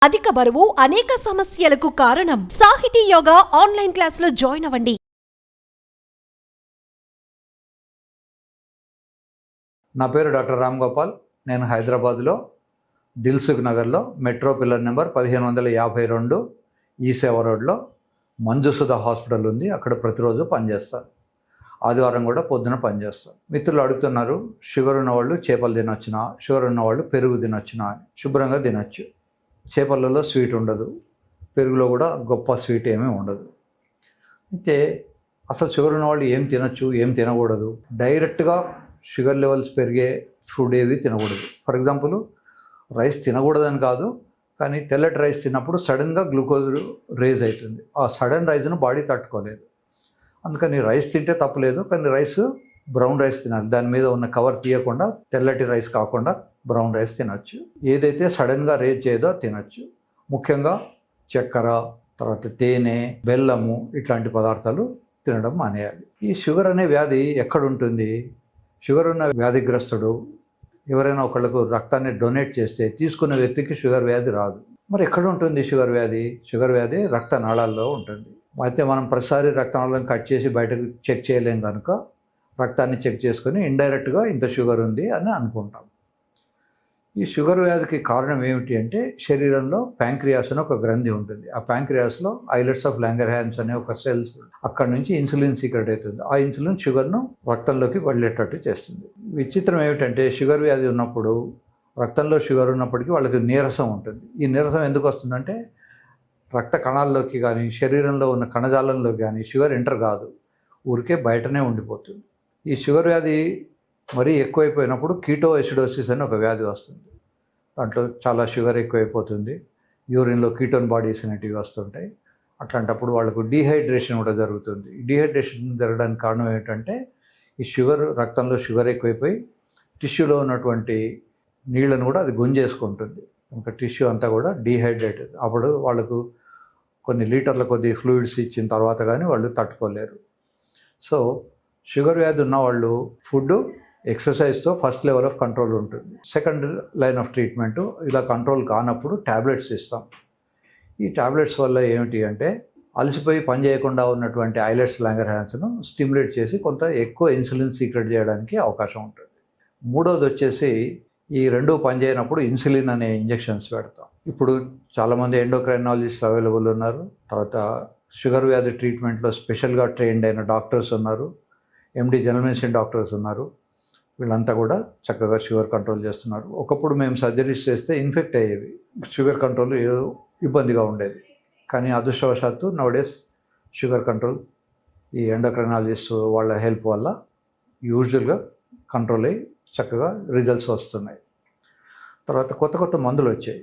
అధిక బరువు అనేక సమస్యలకు కారణం. సాహితీ యోగా ఆన్లైన్ క్లాసులో జాయిన్ అవ్వండి. నా పేరు డాక్టర్ రామ్ గోపాల్. నేను హైదరాబాద్లో దిల్సుఖ్ నగర్లో మెట్రో పిల్లర్ నెంబర్ 1552 ఈ సేవ రోడ్లో మంజుసుధ హాస్పిటల్ ఉంది. అక్కడ ప్రతిరోజు పనిచేస్తాను. ఆదివారం కూడా పొద్దున పనిచేస్తాను. మిత్రులు అడుగుతున్నారు, షుగర్ ఉన్నవాళ్ళు చేపలు తినొచ్చునా, షుగర్ ఉన్నవాళ్ళు పెరుగు తినొచ్చునా అని. శుభ్రంగా తినొచ్చు. చేపలలో స్వీట్ ఉండదు, పెరుగులో కూడా గొప్ప స్వీట్ ఏమీ ఉండదు. అయితే అసలు షుగర్ ఉన్నవాళ్ళు ఏం తినొచ్చు, ఏం తినకూడదు, డైరెక్ట్గా షుగర్ లెవెల్స్ పెరిగే ఫుడ్ ఏవి తినకూడదు. ఫర్ ఎగ్జాంపుల్, రైస్ తినకూడదని కాదు, కానీ తెల్లటి రైస్ తిన్నప్పుడు సడన్గా గ్లూకోజ్ రేజ్ అవుతుంది. ఆ సడన్ రైజ్ను బాడీ తట్టుకోలేదు. అందుకని రైస్ తింటే తప్పలేదు, కానీ రైస్ బ్రౌన్ రైస్ తినాలి. దాని మీద ఉన్న కవర్ తీయకుండా తెల్లటి రైస్ కాకుండా బ్రౌన్ రైస్ తినొచ్చు. ఏదైతే సడన్గా రేజ్ చేయదో తినొచ్చు. ముఖ్యంగా చక్కెర, తర్వాత తేనె, బెల్లము ఇట్లాంటి పదార్థాలు తినడం మానేయాలి. ఈ షుగర్ అనే వ్యాధి ఎక్కడ ఉంటుంది? షుగర్ ఉన్న వ్యాధిగ్రస్తుడు ఎవరైనా ఒకళ్ళకు రక్తాన్ని డొనేట్ చేస్తే తీసుకున్న వ్యక్తికి షుగర్ వ్యాధి రాదు. మరి ఎక్కడ ఉంటుంది షుగర్ వ్యాధి? షుగర్ వ్యాధి రక్త నాళాల్లో ఉంటుంది. అయితే మనం ప్రతిసారి రక్తనాళాలను కట్ చేసి బయటకు చెక్ చేయలేం కనుక రక్తాన్ని చెక్ చేసుకొని ఇండైరెక్ట్గా ఇంత షుగర్ ఉంది అని అనుకుంటాం. ఈ షుగర్ వ్యాధికి కారణం ఏమిటి అంటే, శరీరంలో ప్యాంక్రియాస్ అనే ఒక గ్రంథి ఉంటుంది. ఆ ప్యాంక్రియాస్లో ఐలెట్స్ ఆఫ్ లాంగర్హాన్స్ అనే ఒక సెల్స్, అక్కడ నుంచి ఇన్సులిన్ సీక్రెట్ అవుతుంది. ఆ ఇన్సులిన్ షుగర్ను రక్తంలోకి వెళ్ళేటట్టు చేస్తుంది. విచిత్రం ఏమిటంటే, షుగర్ వ్యాధి ఉన్నప్పుడు రక్తంలో షుగర్ ఉన్నప్పటికీ వాళ్ళకి నీరసం ఉంటుంది. ఈ నీరసం ఎందుకు వస్తుందంటే, రక్త కణాల్లోకి కానీ శరీరంలో ఉన్న కణజాలంలోకి కానీ షుగర్ ఎంటర్ కాదు, ఊరికే బయటనే ఉండిపోతుంది. ఈ షుగర్ వ్యాధి మరీ ఎక్కువైపోయినప్పుడు కీటోఎసిడోసిస్ అని ఒక వ్యాధి వస్తుంది. దాంట్లో చాలా షుగర్ ఎక్కువైపోతుంది, యూరిన్లో కీటోన్ బాడీస్ అనేటివి వస్తుంటాయి. అట్లాంటప్పుడు వాళ్ళకు డీహైడ్రేషన్ కూడా జరుగుతుంది. ఈ డీహైడ్రేషన్ జరగడానికి కారణం ఏంటంటే, ఈ షుగర్ రక్తంలో షుగర్ ఎక్కువైపోయి టిష్యూలో ఉన్నటువంటి నీళ్ళను కూడా అది గుంజేసుకుంటుంది. ఇంకా టిష్యూ అంతా కూడా డీహైడ్రేట్. అప్పుడు వాళ్ళకు కొన్ని లీటర్ల కొద్ది ఫ్లూయిడ్స్ ఇచ్చిన తర్వాత కానీ వాళ్ళు తట్టుకోలేరు. సో షుగర్ వ్యాధి ఉన్నవాళ్ళు ఫుడ్, ఎక్సర్సైజ్తో ఫస్ట్ లెవెల్ ఆఫ్ కంట్రోల్ ఉంటుంది. సెకండ్ లైన్ ఆఫ్ ట్రీట్మెంటు ఇలా కంట్రోల్ కానప్పుడు ట్యాబ్లెట్స్ ఇస్తాం. ఈ ట్యాబ్లెట్స్ వల్ల ఏమిటి అంటే, అలసిపోయి పని చేయకుండా ఉన్నటువంటి ఐలెట్స్ లాంగర్హాన్స్ను స్టిమ్యులేట్ చేసి కొంత ఎక్కువ ఇన్సులిన్ సీక్రెట్ చేయడానికి అవకాశం ఉంటుంది. మూడోది వచ్చేసి, ఈ రెండు పనిచేయనప్పుడు ఇన్సులిన్ అనే ఇంజెక్షన్స్ పెడతాం. ఇప్పుడు చాలామంది ఎండోక్రైనాలజిస్టులు అవైలబుల్ ఉన్నారు. తర్వాత షుగర్ వ్యాధి ట్రీట్మెంట్లో స్పెషల్గా ట్రైన్డ్ అయిన డాక్టర్స్ ఉన్నారు. ఎండి జనరల్ మెడిసిన్ డాక్టర్స్ ఉన్నారు. వీళ్ళంతా కూడా చక్కగా షుగర్ కంట్రోల్ చేస్తున్నారు. ఒకప్పుడు మేము సర్జరీస్ చేస్తే ఇన్ఫెక్ట్ అయ్యేవి, షుగర్ కంట్రోల్ ఏదో ఇబ్బందిగా ఉండేది. కానీ అదృష్టవశాత్తు నౌడేస్ షుగర్ కంట్రోల్ ఈ ఎండోక్రైనాలజిస్ట్ వాళ్ళ హెల్ప్ వల్ల యూజువల్గా కంట్రోల్ అయ్యి చక్కగా రిజల్ట్స్ వస్తున్నాయి. తర్వాత కొత్త కొత్త మందులు వచ్చాయి.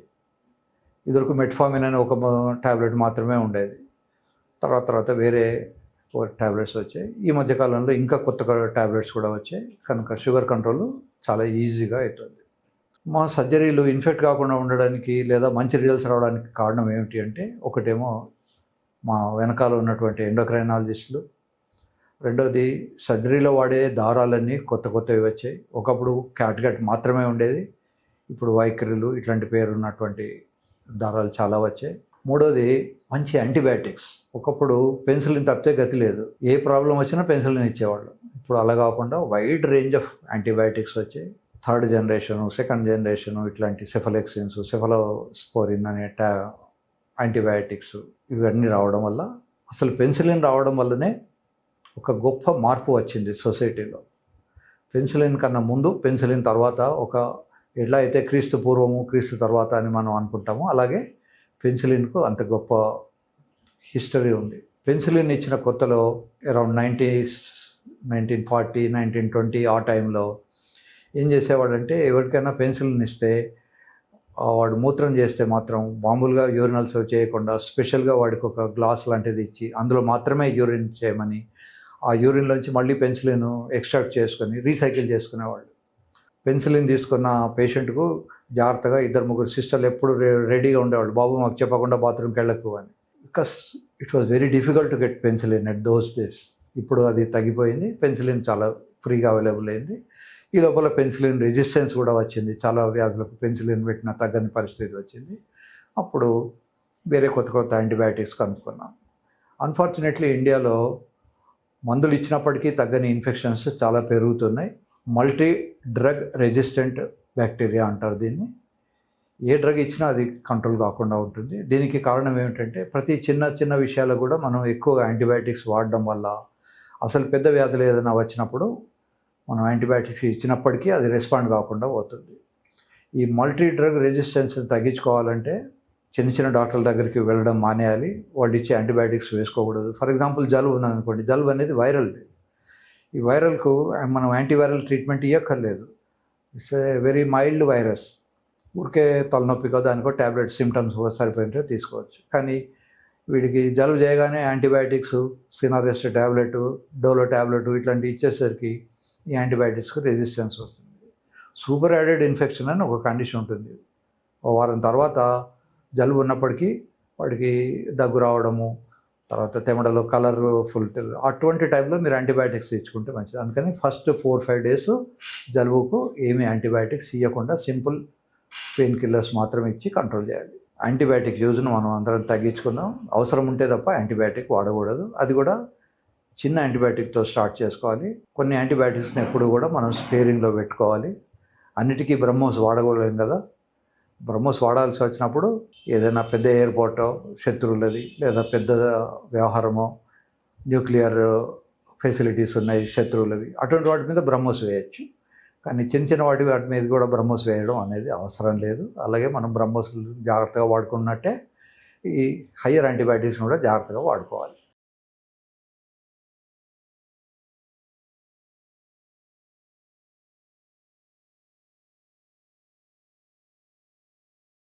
ఇదివరకు మెట్ఫార్మిన్ అనే ఒక ట్యాబ్లెట్ మాత్రమే ఉండేది. తర్వాత వేరే ట్యాబ్లెట్స్ వచ్చాయి. ఈ మధ్యకాలంలో ఇంకా కొత్త ట్యాబ్లెట్స్ కూడా వచ్చాయి. కనుక షుగర్ కంట్రోల్ చాలా ఈజీగా అవుతుంది. మా సర్జరీలు ఇన్ఫెక్ట్ కాకుండా ఉండడానికి లేదా మంచి రిజల్ట్స్ రావడానికి కారణం ఏమిటి అంటే, ఒకటేమో మా వెనకాల ఉన్నటువంటి ఎండోక్రైనాలజిస్టులు, రెండోది సర్జరీలో వాడే దారాలన్నీ కొత్తవి వచ్చాయి. ఒకప్పుడు క్యాట్గట్ మాత్రమే ఉండేది, ఇప్పుడు వైఖరిలు ఇట్లాంటి పేరు ఉన్నటువంటి దారాలు చాలా వచ్చాయి. మూడోది మంచి యాంటీబయాటిక్స్. ఒకప్పుడు పెన్సిలిన్ తప్పితే గతి లేదు, ఏ ప్రాబ్లం వచ్చినా పెన్సిలిన్ ఇచ్చేవాళ్ళు. ఇప్పుడు అలా కాకుండా వైడ్ రేంజ్ ఆఫ్ యాంటీబయాటిక్స్ వచ్చాయి. థర్డ్ జనరేషను, సెకండ్ జనరేషను ఇట్లాంటి సెఫలెక్సిన్స్, సెఫలోస్పోరిన్ అనే యాంటీబయాటిక్స్ ఇవన్నీ రావడం వల్ల, అసలు పెన్సిలిన్ రావడం వల్లనే ఒక గొప్ప మార్పు వచ్చింది సొసైటీలో. పెన్సిలిన్ కన్నా ముందు, పెన్సిలిన్ తర్వాత, ఒక ఎట్లా అయితే క్రీస్తు పూర్వము క్రీస్తు తర్వాత అని మనం అనుకుంటామో, అలాగే పెన్సిలిన్కు అంత గొప్ప హిస్టరీ ఉంది. పెన్సిలిన్ ఇచ్చిన కొత్తలో అరౌండ్ 1940, 1920 ఆ టైంలో ఏం చేసేవాడంటే, ఎవరికైనా పెన్సిలిన్ ఇస్తే వాడు మూత్రం చేస్తే మాత్రం మామూలుగా యూరినల్స్ చేయకుండా స్పెషల్గా వాడికి ఒక గ్లాస్ లాంటిది ఇచ్చి అందులో మాత్రమే యూరిన్ చేయమని, ఆ యూరిన్లోంచి మళ్ళీ పెన్సిలిన్ ఎక్స్ట్రాక్ట్ చేసుకొని రీసైకిల్ చేసుకునేవాళ్ళు. పెన్సిలిన్ తీసుకున్న పేషెంట్కు జాగ్రత్తగా 2-3 సిస్టర్లు ఎప్పుడు రెడీగా ఉండేవాళ్ళు, బాబు మాకు చెప్పకుండా బాత్రూమ్కి వెళ్ళకు అని. Because it was very difficult to get penicillin at those days. ఇప్పుడు అది తగ్గిపోయింది, పెన్సిలిన్ చాలా ఫ్రీగా అవైలబుల్ అయింది. ఈ లోపల పెన్సిలిన్ రెసిస్టెన్స్ కూడా వచ్చింది. చాలా వ్యాధులకు పెన్సిలిన్ పెట్టినా తగ్గని పరిస్థితి వచ్చింది. అప్పుడు వేరే కొత్త కొత్త యాంటీబయాటిక్స్ కనుక్కున్నాం. అన్ఫార్చునేట్లీ ఇండియాలో మందులు ఇచ్చినప్పటికీ తగ్గని ఇన్ఫెక్షన్స్ చాలా పెరుగుతున్నాయి. మల్టీ డ్రగ్ రెసిస్టెంట్ బ్యాక్టీరియా అంటారు దీన్ని. ఏ డ్రగ్ ఇచ్చినా అది కంట్రోల్ కాకుండా ఉంటుంది. దీనికి కారణం ఏమిటంటే ప్రతి చిన్న చిన్న విషయాలు కూడా మనం ఎక్కువగా యాంటీబయాటిక్స్ వాడడం వల్ల అసలు పెద్ద వ్యాధులు ఏదైనా వచ్చినప్పుడు మనం యాంటీబయాటిక్స్ ఇచ్చినప్పటికీ అది రెస్పాండ్ కాకుండా పోతుంది. ఈ మల్టీ డ్రగ్ రెసిస్టెన్స్ని తగ్గించుకోవాలంటే చిన్న చిన్న డాక్టర్ల దగ్గరికి వెళ్ళడం మానేయాలి. వాళ్ళు ఇచ్చే యాంటీబయాటిక్స్ వేసుకోకూడదు. ఫర్ ఎగ్జాంపుల్ జలుబు ఉన్నదనుకోండి, జలుబు అనేది వైరల్. ఈ వైరల్కు మనం యాంటీవైరల్ ట్రీట్మెంట్ ఇవ్వక్కర్లేదు. It's a very mild virus. ఊరికే తలనొప్పికో దానికో ట్యాబ్లెట్ సిమ్టమ్స్ సరిపోయింటే తీసుకోవచ్చు. కానీ వీడికి జలుబు చేయగానే యాంటీబయాటిక్స్, సినారెస్ట్ ట్యాబ్లెట్, డోలో ట్యాబ్లెట్ ఇట్లాంటివి ఇచ్చేసరికి ఈ యాంటీబయాటిక్స్కి రెసిస్టెన్స్ వస్తుంది. సూపర్ యాడెడ్ ఇన్ఫెక్షన్ అని ఒక కండిషన్ ఉంటుంది. ఓ వారం తర్వాత జలుబు ఉన్నప్పటికీ వాడికి దగ్గు రావడము, తర్వాత తెమడలో కలర్ఫుల్ అటువంటి టైంలో మీరు యాంటీబయాటిక్స్ ఇచ్చుకుంటే మంచిది. అందుకని ఫస్ట్ 4-5 డేస్ జలుబుకు ఏమీ యాంటీబయాటిక్స్ ఇవ్వకుండా సింపుల్ పెయిన్ కిల్లర్స్ మాత్రమే ఇచ్చి కంట్రోల్ చేయాలి. యాంటీబయాటిక్ యూజ్ను మనం అందరం తగ్గించుకుందాం. అవసరం ఉంటే తప్ప యాంటీబయాటిక్ వాడకూడదు. అది కూడా చిన్న యాంటీబయాటిక్తో స్టార్ట్ చేసుకోవాలి. కొన్ని యాంటీబయాటిక్స్ని ఎప్పుడు కూడా మనం స్పేరింగ్లో పెట్టుకోవాలి. అన్నిటికీ బ్రహ్మోస్ వాడకూడదు కదా. బ్రహ్మోస్ వాడాల్సి వచ్చినప్పుడు ఏదైనా పెద్ద ఎయిర్పోర్టో శత్రువులది, లేదా పెద్ద వ్యవహారమో, న్యూక్లియర్ ఫెసిలిటీస్ ఉన్నాయి శత్రువులవి, అటువంటి వాటి మీద బ్రహ్మోస్ వేయచ్చు. కానీ చిన్న చిన్న వాటి మీద కూడా బ్రహ్మోస్ వేయడం అనేది అవసరం లేదు. అలాగే మనం బ్రహ్మోస్ జాగ్రత్తగా వాడుకున్నట్టే ఈ హయ్యర్ యాంటీబయాటిక్స్ని కూడా జాగ్రత్తగా వాడుకోవాలి.